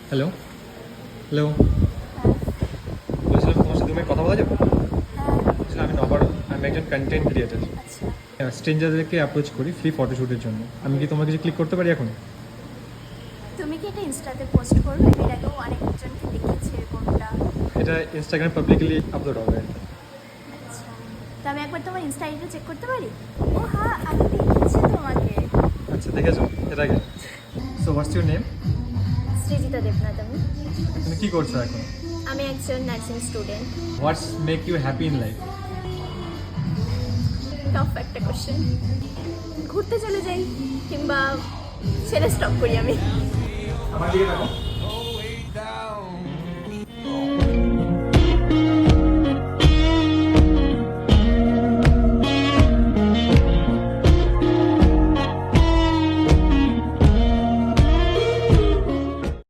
Hello hello, বলছিলাম তোমার সাথে তুমি কথা বলা যাবে? আসলে আমি নবার, আমি একজন কন্টেন্ট ক্রিয়েটার। আচ্ছা, স্ট্রেঞ্জারদেরকে অ্যাপ্রোচ করি ফ্রি ফটোশ্যুটের জন্য। আমি কি তোমার কিছু ক্লিক করতে পারি এখন? তুমি কি এটা ইনস্টাতে পোস্ট করবে? এর আগেও অনেকজনকে দেখেছি এরকমটা। এটা ইনস্টাগ্রামে পাবলিকলি আপলোড হবে। আচ্ছা, তো আমি একবার তোমার ইনস্টা আইডিটা চেক করতে পারি? ও হ্যাঁ, আমি দেখেছি তোমাকে। আচ্ছা, দেখেছো এর আগে? So what's your name? Srijita Debnath আমি। তুমি কি করছো এখন? আমি একজন nursing student. What's make you happy in life? Tough একটা কোশ্চেন। ঘুরতে চলে যাই কিংবা ছেড়ে স্টপ করি আমি। আমার দিকে দেখো।